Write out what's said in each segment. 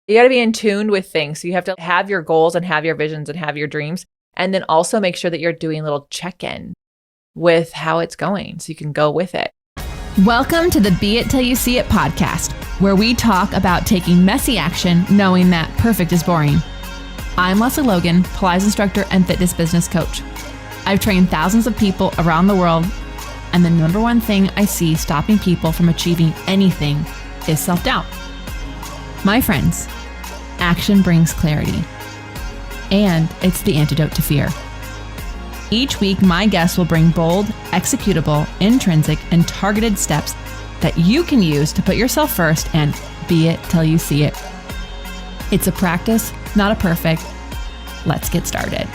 You got to be in tune with things. So you have to have your goals and have your visions and have your dreams. And then also make sure that you're doing a little check-in with how it's going so you can go with it. Welcome to the Be It Till You See It podcast, where we talk about taking messy action, knowing that perfect is boring. I'm Lesley Logan, Pilates instructor and fitness business coach. I've trained thousands of people around the world, and the number one thing I see stopping people from achieving anything is self-doubt. My friends, action brings clarity, and it's the antidote to fear. Each week, my guests will bring bold, executable, intrinsic, and targeted steps that you can use to put yourself first and be it till you see it. It's a practice, not a perfect. Let's get started.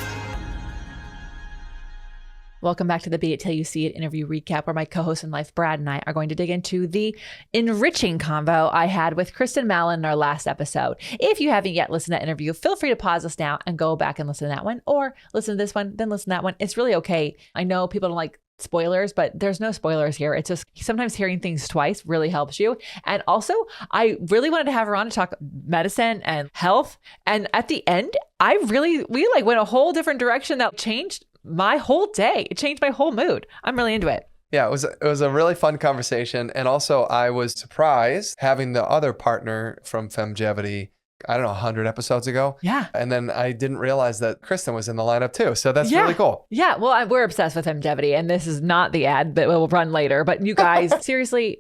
Welcome back to the Be It Till You See It interview recap, where my co-host in life, Brad, and I are going to dig into the enriching convo I had with Kristin Mallon in our last episode. If you haven't yet listened to that interview, feel free to pause this now and go back and listen to that one, or listen to this one, then listen to that one. It's really okay. I know people don't like spoilers, but there's no spoilers here. It's just sometimes hearing things twice really helps you. And also, I really wanted to have her on to talk medicine and health. And at the end, we went a whole different direction that changed my whole day. It changed my whole mood. I'm really into it. Yeah, it was a really fun conversation. And also I was surprised having the other partner from FemGevity, 100 episodes ago. Yeah. And then I didn't realize that Kristin was in the lineup too. So that's really cool. Yeah. Well, we're obsessed with FemGevity, and this is not the ad that will run later. But you guys, seriously,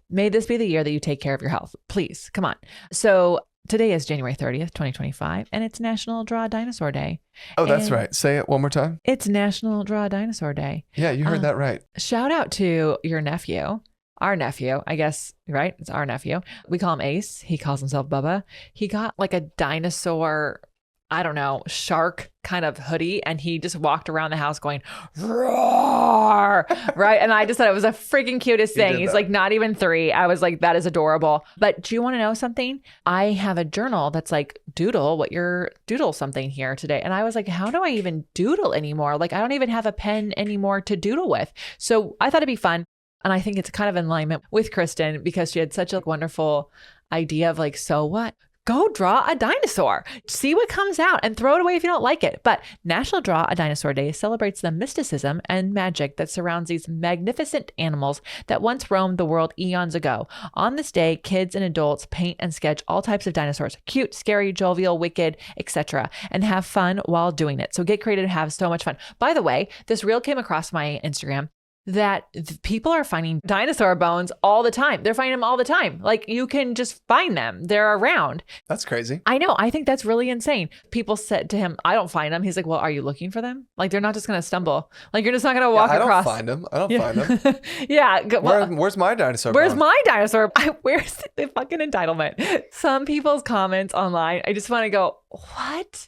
may this be the year that you take care of your health. Please, come on. So today is January 30th, 2025, and it's National Draw a Dinosaur Day. Oh, that's right. Say it one more time. It's National Draw a Dinosaur Day. Yeah, you heard that right. Shout out to your nephew, our nephew, I guess, right? It's our nephew. We call him Ace. He calls himself Bubba. He got like a dinosaur, shark kind of hoodie, and he just walked around the house going, roar, right? And I just thought it was the freaking cutest thing. He's like not even 3. I was like, that is adorable. But do you want to know something? I have a journal that's like, doodle something here today. And I was like, how do I even doodle anymore? Like, I don't even have a pen anymore to doodle with. So I thought it'd be fun. And I think it's kind of in alignment with Kristin, because she had such a wonderful idea of like, so what? Go draw a dinosaur, see what comes out, and throw it away if you don't like it. But National Draw a Dinosaur Day celebrates the mysticism and magic that surrounds these magnificent animals that once roamed the world eons ago. On this day, kids and adults paint and sketch all types of dinosaurs, cute, scary, jovial, wicked, etc., and have fun while doing it. So get creative and have so much fun. By the way, this reel came across my Instagram that people are finding dinosaur bones all the time. They're finding them all the time. Like, you can just find them. They're around. That's crazy. I know. I think that's really insane. People said to him, I don't find them. He's like, well, are you looking for them? Like, they're not just going to stumble. Like, you're just not going to walk across. I don't find them. Yeah. Where's my dinosaur Where's bone? my dinosaur? Where's the fucking entitlement? Some people's comments online, I just want to go, what?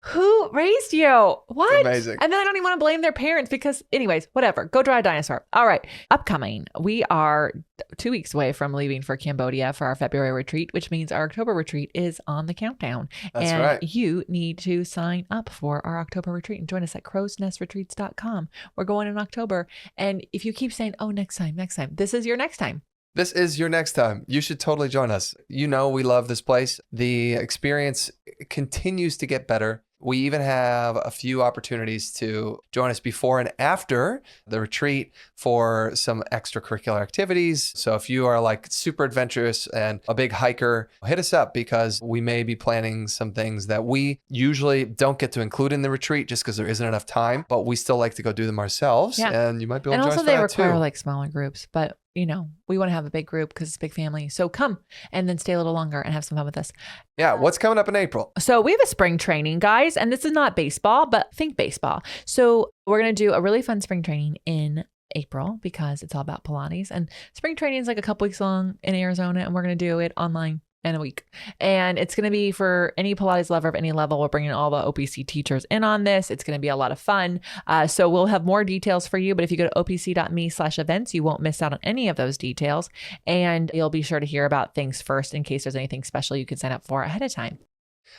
Who raised you? What? Amazing. And then I don't even want to blame their parents, because anyways, whatever. Go draw a dinosaur. All right. Upcoming. We are 2 weeks away from leaving for Cambodia for our February retreat, which means our October retreat is on the countdown. That's and right. You need to sign up for our October retreat and join us at crowsnestretreats.com. We're going in October. And if you keep saying, oh, next time, this is your next time. This is your next time. You should totally join us. You know, we love this place. The experience continues to get better. We even have a few opportunities to join us before and after the retreat for some extracurricular activities. So if you are like super adventurous and a big hiker, hit us up, because we may be planning some things that we usually don't get to include in the retreat just because there isn't enough time, but we still like to go do them ourselves. Yeah. And you might be able to join us for that too. And also they require like smaller groups, but we want to have a big group because it's a big family. So come and then stay a little longer and have some fun with us. Yeah. What's coming up in April? So we have a spring training, guys, and this is not baseball, but think baseball. So we're going to do a really fun spring training in April, because it's all about Pilates, and spring training is like a couple weeks long in Arizona, and we're going to do it online in a week. And it's going to be for any Pilates lover of any level. We're bringing all the OPC teachers in on this. It's going to be a lot of fun. So we'll have more details for you. But if you go to opc.me/events, you won't miss out on any of those details. And you'll be sure to hear about things first in case there's anything special you can sign up for ahead of time.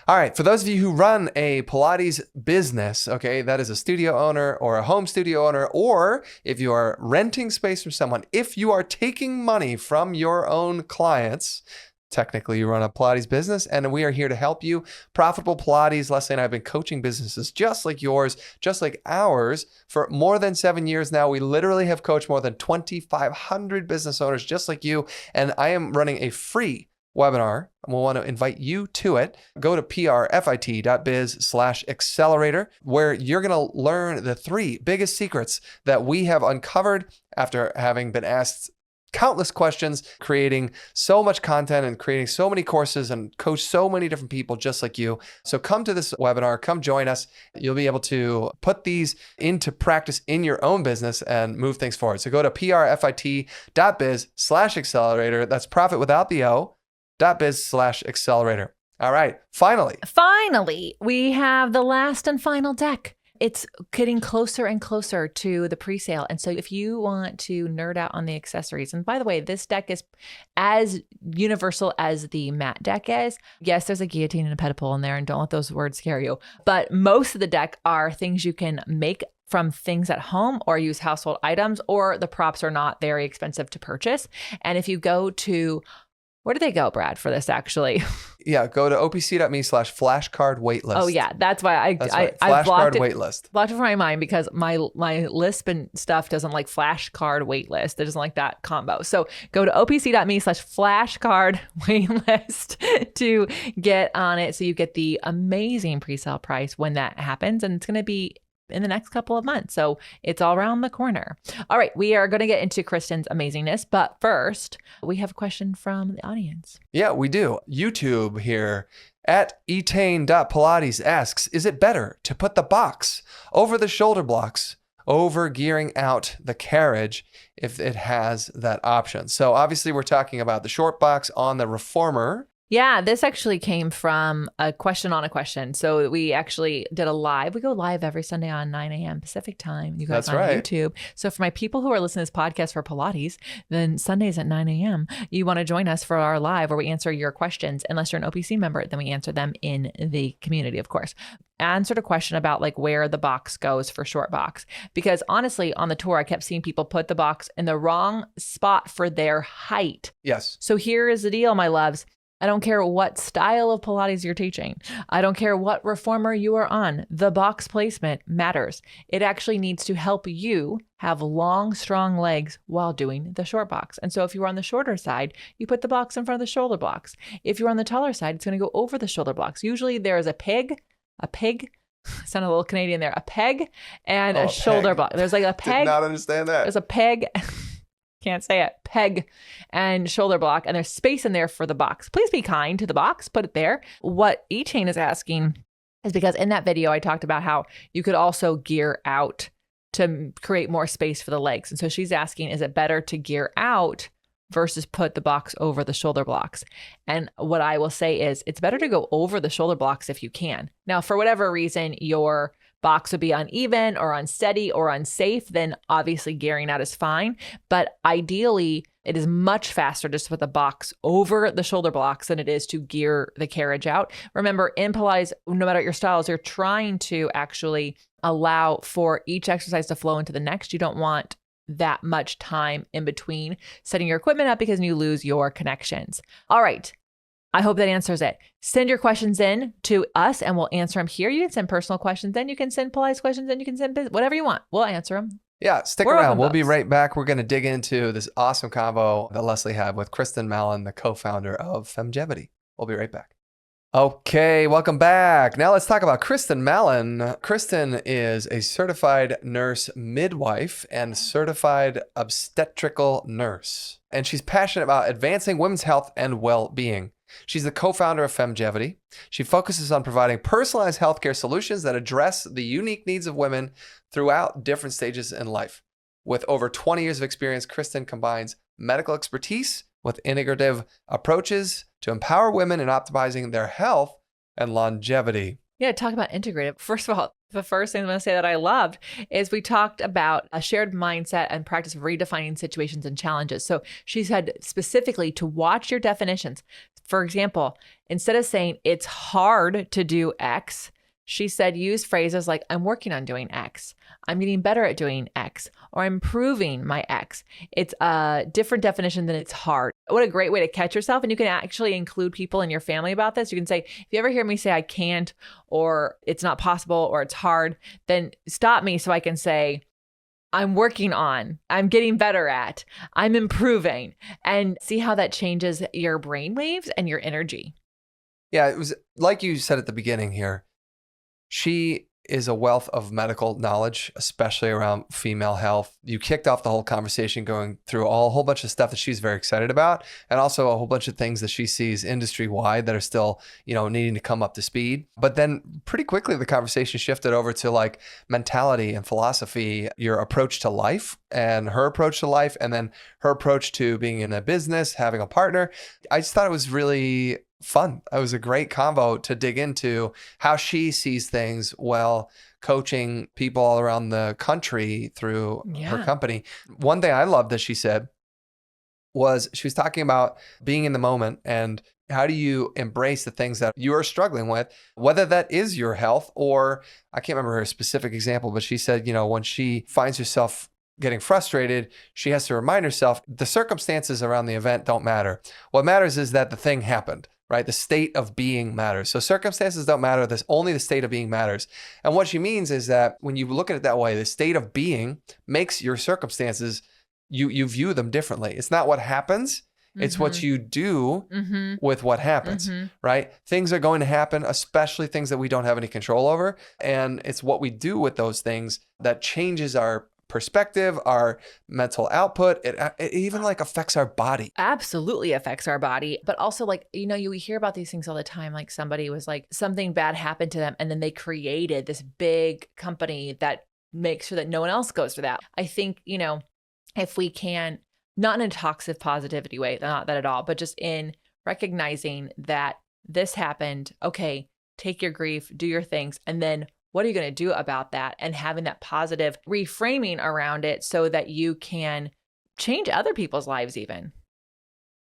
All right. For those of you who run a Pilates business, okay, that is a studio owner or a home studio owner, or if you are renting space from someone, if you are taking money from your own clients, Technically, you run a Pilates business, and we are here to help you. Profitable Pilates. Lesley and I have been coaching businesses just like yours, just like ours, for more than 7 years now. We literally have coached more than 2,500 business owners just like you. And I am running a free webinar, and we'll want to invite you to it. Go to prfit.biz/accelerator, where you're going to learn the 3 biggest secrets that we have uncovered after having been asked countless questions, creating so much content and creating so many courses and coach so many different people just like you. So come to this webinar, come join us. You'll be able to put these into practice in your own business and move things forward. So go to prfit.biz/accelerator. That's profit without the O, .biz/accelerator. All right. Finally, we have the last and final deck. It's getting closer and closer to the pre-sale. And so if you want to nerd out on the accessories, and by the way, this deck is as universal as the mat deck is. Yes, there's a guillotine and a pedipole in there, and don't let those words scare you. But most of the deck are things you can make from things at home or use household items, or the props are not very expensive to purchase. And if you go to, where do they go, Brad, for this actually? Yeah, go to opc.me/flashcard waitlist. Oh yeah, that's why I flashcard waitlist. Blocked it from my mind because my Lisp and stuff doesn't like flashcard waitlist. It doesn't like that combo. So go to opc.me/flashcard waitlist to get on it, so you get the amazing pre-sale price when that happens, and it's going to be in the next couple of months. So it's all around the corner. All right, we are going to get into Kristin's amazingness, but first we have a question from the audience. Yeah, we do. YouTube here at etain.pilates asks, is it better to put the box over the shoulder blocks over gearing out the carriage if it has that option? So obviously we're talking about the short box on the reformer. Yeah, this actually came from a question on a question. So we actually did a live. We go live every Sunday on 9 a.m. Pacific time. You guys on YouTube. So for my people who are listening to this podcast for Pilates, then Sundays at 9 a.m., you want to join us for our live where we answer your questions. Unless you're an OPC member, then we answer them in the community, of course. Answered a question about like where the box goes for short box. Because honestly, on the tour, I kept seeing people put the box in the wrong spot for their height. Yes. So here is the deal, my loves. I don't care what style of Pilates you're teaching. I don't care what reformer you are on. The box placement matters. It actually needs to help you have long, strong legs while doing the short box. And so if you're on the shorter side, you put the box in front of the shoulder blocks. If you're on the taller side, it's going to go over the shoulder blocks. Usually there is a peg, sounded a little Canadian there, a peg and a shoulder block. There's like a peg. Did not understand that. There's a peg. Can't say it, peg and shoulder block, and there's space in there for the box. Please be kind to the box, put it there. What etain is asking is because in that video, I talked about how you could also gear out to create more space for the legs. And so she's asking, is it better to gear out versus put the box over the shoulder blocks? And what I will say is it's better to go over the shoulder blocks if you can. Now, for whatever reason, your box would be uneven or unsteady or unsafe, then obviously gearing out is fine. But ideally, it is much faster just to put the box over the shoulder blocks than it is to gear the carriage out. Remember, in Pilates, no matter what your styles, you're trying to actually allow for each exercise to flow into the next. You don't want that much time in between setting your equipment up because you lose your connections. All right. I hope that answers it. Send your questions in to us and we'll answer them here. You can send personal questions in. You can send Pilates questions in. You can send whatever you want. We'll answer them. Yeah, stick around. We'll be right back. We're going to dig into this awesome combo that Lesley had with Kristin Mallon, the co-founder of FemGevity. We'll be right back. Okay, welcome back. Now let's talk about Kristin Mallon. Kristin is a certified nurse midwife and certified obstetrical nurse. And she's passionate about advancing women's health and well-being. She's the co-founder of FemGevity. She focuses on providing personalized healthcare solutions that address the unique needs of women throughout different stages in life. With over 20 years of experience, Kristin combines medical expertise with integrative approaches to empower women in optimizing their health and longevity. Yeah, talk about integrative. First of all, the first thing I'm going to say that I loved is we talked about a shared mindset and practice of redefining situations and challenges. So she said specifically to watch your definitions. For example, instead of saying it's hard to do X, She said, use phrases like, I'm working on doing X, I'm getting better at doing X, or I'm improving my X. It's a different definition than it's hard. What a great way to catch yourself. And you can actually include people in your family about this. You can say, if you ever hear me say I can't, or it's not possible, or it's hard, then stop me so I can say, I'm working on, I'm getting better at, I'm improving, and see how that changes your brain waves and your energy. Yeah, it was like you said at the beginning here. She is a wealth of medical knowledge, especially around female health. You kicked off the whole conversation going through a whole bunch of stuff that she's very excited about, and also a whole bunch of things that she sees industry-wide that are still, needing to come up to speed. But then pretty quickly, the conversation shifted over to like mentality and philosophy, your approach to life and her approach to life, and then her approach to being in a business, having a partner. I just thought it was really fun. It was a great convo to dig into how she sees things while coaching people all around the country through her company. One thing I loved that she said was she was talking about being in the moment and how do you embrace the things that you are struggling with, whether that is your health or I can't remember her specific example, but she said, when she finds herself getting frustrated, she has to remind herself the circumstances around the event don't matter. What matters is that the thing happened. Right? The state of being matters. So circumstances don't matter. There's only the state of being matters. And what she means is that when you look at it that way, the state of being makes your circumstances, you view them differently. It's not what happens. It's what you do with what happens, right? Things are going to happen, especially things that we don't have any control over. And it's what we do with those things that changes our perspective, our mental output. It even like affects our body. Absolutely affects our body. But also like, you hear about these things all the time. Like somebody was like, something bad happened to them. And then they created this big company that makes sure that no one else goes through that. I think, if we can, not in a toxic positivity way, not that at all, but just in recognizing that this happened. Okay, take your grief, do your things. And then what are you going to do about that? And having that positive reframing around it so that you can change other people's lives even.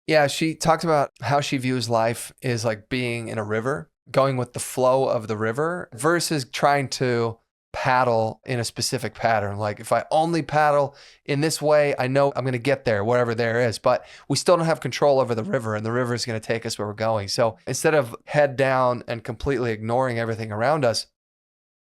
Yeah, she talked about how she views life is like being in a river, going with the flow of the river versus trying to paddle in a specific pattern. Like if I only paddle in this way, I know I'm going to get there, wherever there is, but we still don't have control over the river and the river is going to take us where we're going. So instead of head down and completely ignoring everything around us,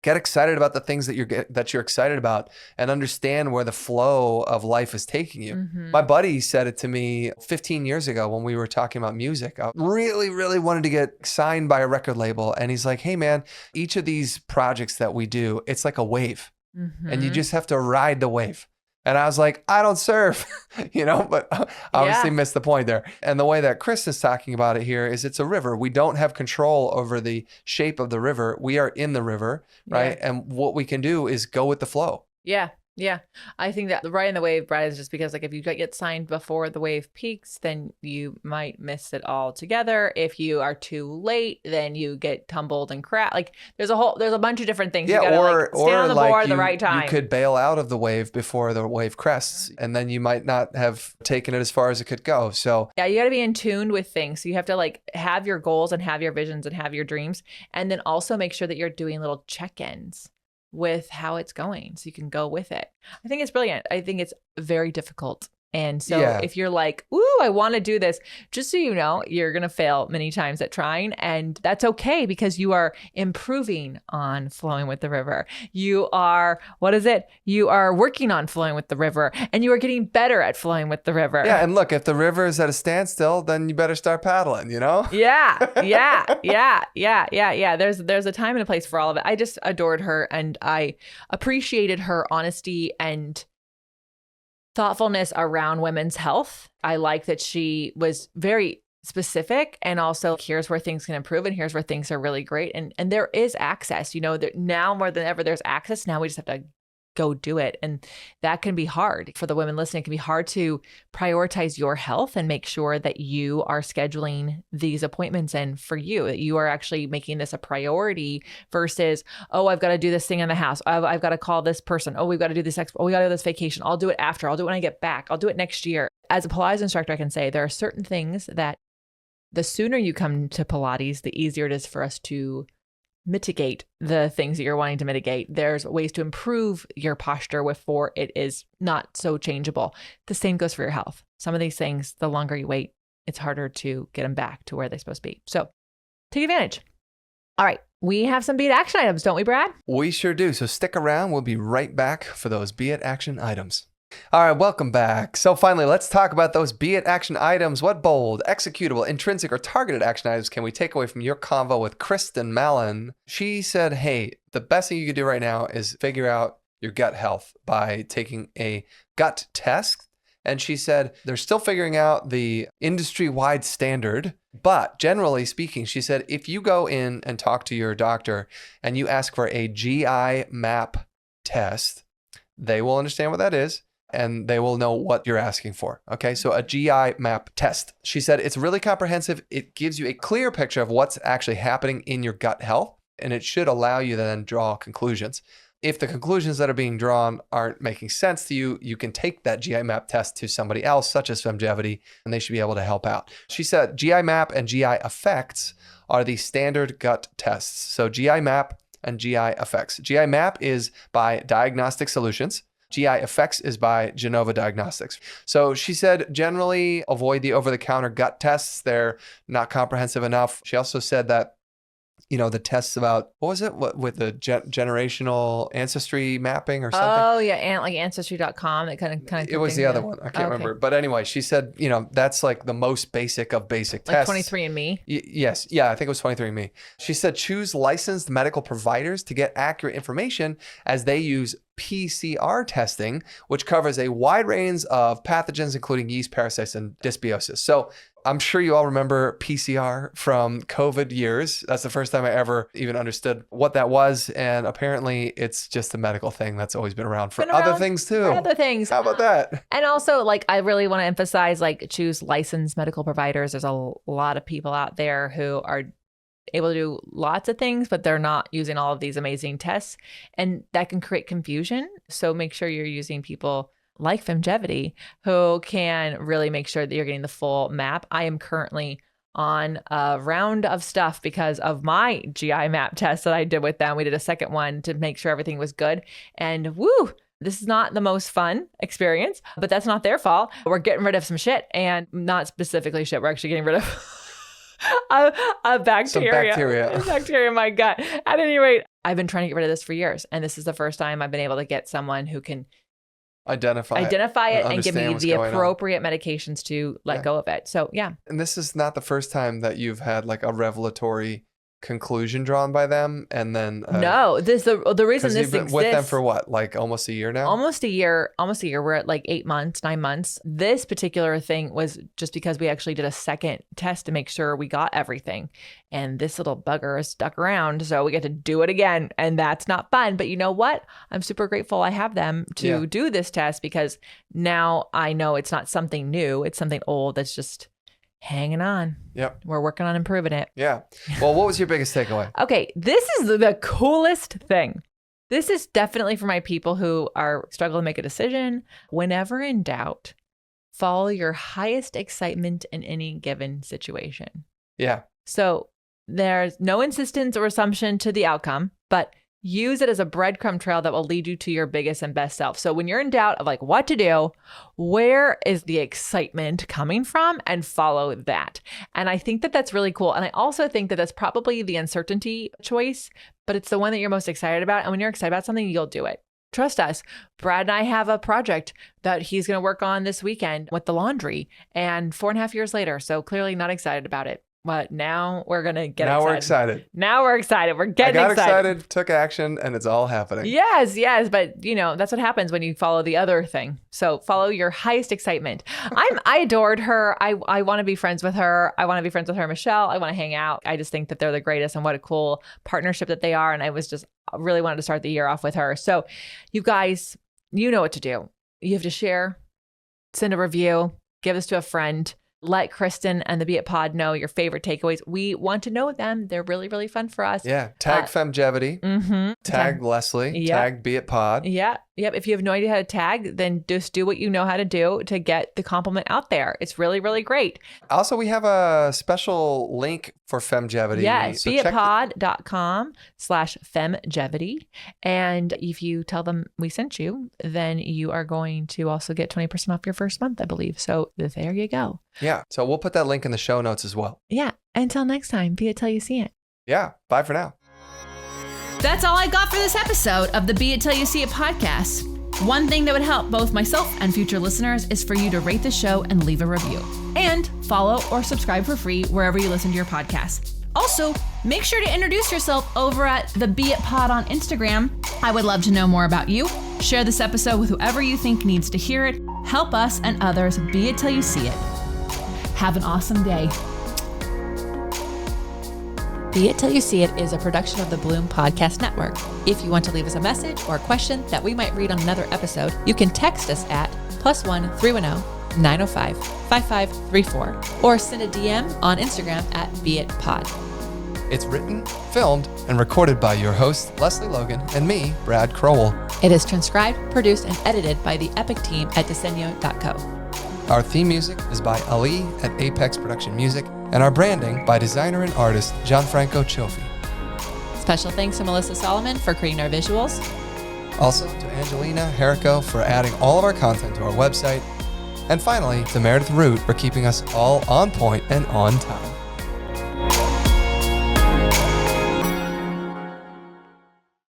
get excited about the things that you're excited about and understand where the flow of life is taking you. My buddy said it to me 15 years ago when we were talking about music. I really, really wanted to get signed by a record label. And he's like, hey man, each of these projects that we do, it's like a wave and you just have to ride the wave. And I was like, I don't surf, but obviously missed the point there. And the way that Chris is talking about it here is it's a river. We don't have control over the shape of the river. We are in the river, right? Yeah. And what we can do is go with the flow. Yeah. Yeah. I think that riding the wave, Brad, is just because like if you get signed before the wave peaks, then you might miss it all together. If you are too late, then you get tumbled and crash. Like there's a bunch of different things. Yeah, you gotta stand on the board at the right time. You could bail out of the wave before the wave crests, and then you might not have taken it as far as it could go. So yeah, you got to be in tune with things. So you have to like have your goals and have your visions and have your dreams, and then also make sure that you're doing little check-ins with how it's going so you can go with it. I think it's brilliant. I think it's very difficult. And so if you're like, ooh, I want to do this, just so you know, you're going to fail many times at trying. And that's okay because you are improving on flowing with the river. You are, You are working on flowing with the river and you are getting better at flowing with the river. Yeah. And look, if the river is at a standstill, then you better start paddling, Yeah. There's a time and a place for all of it. I just adored her and I appreciated her honesty and thoughtfulness around women's health. I like that she was very specific and also here's where things can improve and here's where things are really great. And there is access, now more than ever, there's access. Now we just have to go do it. And that can be hard for the women listening. It can be hard to prioritize your health and make sure that you are scheduling these appointments in for you, that you are actually making this a priority versus, oh, I've got to do this thing in the house. I've got to call this person. Oh, we've got to do this expo. We got to do this vacation. I'll do it after. I'll do it when I get back. I'll do it next year. As a Pilates instructor, I can say there are certain things that the sooner you come to Pilates, the easier it is for us to mitigate the things that you're wanting to mitigate. There's ways to improve your posture before it is not so changeable. The same goes for your health. Some of these things, the longer you wait, it's harder to get them back to where they're supposed to be. So take advantage. All right. We have some Be It action items, don't we, Brad? We sure do. So stick around. We'll be right back for those Be It action items. All right, welcome back. So finally, let's talk about those Be It action items. What bold, executable, intrinsic, or targeted action items can we take away from your convo with Kristin Mallon? She said, hey, the best thing you can do right now is figure out your gut health by taking a gut test. And she said they're still figuring out the industry-wide standard. But generally speaking, she said, if you go in and talk to your doctor and you ask for a GI map test, they will understand what that is and they will know what you're asking for. Okay, so a GI map test. She said it's really comprehensive. It gives you a clear picture of what's actually happening in your gut health, and it should allow you to then draw conclusions. If the conclusions that are being drawn aren't making sense to you, you can take that GI map test to somebody else, such as FemGevity, and they should be able to help out. She said GI map and GI effects are the standard gut tests. So GI map and GI effects. GI map is by Diagnostic Solutions. GI effects is by Genova Diagnostics. So she said generally avoid the over-the-counter gut tests. They're not comprehensive enough. She also said that the tests about, what was it? What with the generational ancestry mapping or something? Oh, yeah. Like ancestry.com. That kind of. It was the other one. I can't remember. But anyway, she said, that's like the most basic of basic tests. Like 23andMe? Yes. Yeah, I think it was 23andMe. She said choose licensed medical providers to get accurate information as they use PCR testing, which covers a wide range of pathogens, including yeast, parasites, and dysbiosis. So I'm sure you all remember PCR from COVID years. That's the first time I ever even understood what that was. And apparently it's just a medical thing that's always been around for other things too. Other things. How about that? And also, I really want to emphasize, choose licensed medical providers. There's a lot of people out there who are able to do lots of things, but they're not using all of these amazing tests. And that can create confusion. So make sure you're using people like FemGevity who can really make sure that you're getting the full map. I am currently on a round of stuff because of my GI map test that I did with them. We did a second one to make sure everything was good. And woo, this is not the most fun experience, but that's not their fault. We're getting rid of some shit, and not specifically shit. We're actually getting rid of a bacteria. Some bacteria. Bacteria in my gut. At any rate, I've been trying to get rid of this for years. And this is the first time I've been able to get someone who can identify it and give me the appropriate medications to let go of it. So, yeah. And this is not the first time that you've had a revelatory conclusion drawn by them, and then no, the reason this exists with them for what, almost a year now? Almost a year. We're at 8 months, 9 months. This particular thing was just because we actually did a second test to make sure we got everything, and this little bugger is stuck around, so we get to do it again, and that's not fun. But you know what? I'm super grateful I have them to do this test, because now I know it's not something new, it's something old that's just hanging on. Yep. We're working on improving it. Yeah. Well, what was your biggest takeaway? Okay. This is the coolest thing. This is definitely for my people who are struggling to make a decision. Whenever in doubt, follow your highest excitement in any given situation. Yeah. So there's no insistence or assumption to the outcome, but use it as a breadcrumb trail that will lead you to your biggest and best self. So when you're in doubt of what to do, where is the excitement coming from, and follow that. And I think that that's really cool. And I also think that that's probably the uncertainty choice, but it's the one that you're most excited about. And when you're excited about something, you'll do it. Trust us. Brad and I have a project that he's going to work on this weekend with the laundry, and 4.5 years later. So clearly not excited about it. But now we're going to get excited. Now we're excited. We're getting excited. I got excited, took action, and it's all happening. Yes. But that's what happens when you follow the other thing. So follow your highest excitement. I adored her. I want to be friends with her. I want to be friends with her, Michelle. I want to hang out. I just think that they're the greatest, and what a cool partnership that they are. And I was just really wanted to start the year off with her. So you guys, you know what to do. You have to share, send a review, give this to a friend. Let Kristin and the Be It Pod know your favorite takeaways. We want to know them. They're really, really fun for us. Yeah. Tag FemGevity. Mm-hmm. Tag Lesley. Yeah. Tag Be It Pod. Yeah. Yep. If you have no idea how to tag, then just do what you know how to do to get the compliment out there. It's really, really great. Also, we have a special link for FemGevity. Yeah, So beitpod.com/FemGevity. And if you tell them we sent you, then you are going to also get 20% off your first month, I believe. So there you go. Yeah. So we'll put that link in the show notes as well. Yeah. Until next time, be it till you see it. Yeah. Bye for now. That's all I got for this episode of the Be It Till You See It podcast. One thing that would help both myself and future listeners is for you to rate the show and leave a review. And follow or subscribe for free wherever you listen to your podcast. Also, make sure to introduce yourself over at the Be It Pod on Instagram. I would love to know more about you. Share this episode with whoever you think needs to hear it. Help us and others be it till you see it. Have an awesome day. Be It Till You See It is a production of the Bloom Podcast Network. If you want to leave us a message or a question that we might read on another episode, you can text us at +1 310 905 5534 or send a DM on Instagram at beitpod. It's written, filmed, and recorded by your host, Lesley Logan, and me, Brad Crowell. It is transcribed, produced, and edited by the epic team at Diseño.co. Our theme music is by Ali at Apex Production Music, and our branding by designer and artist Gianfranco Cioffi. Special thanks to Melissa Solomon for creating our visuals. Also to Angelina Herrico for adding all of our content to our website. And finally, to Meredith Root for keeping us all on point and on time.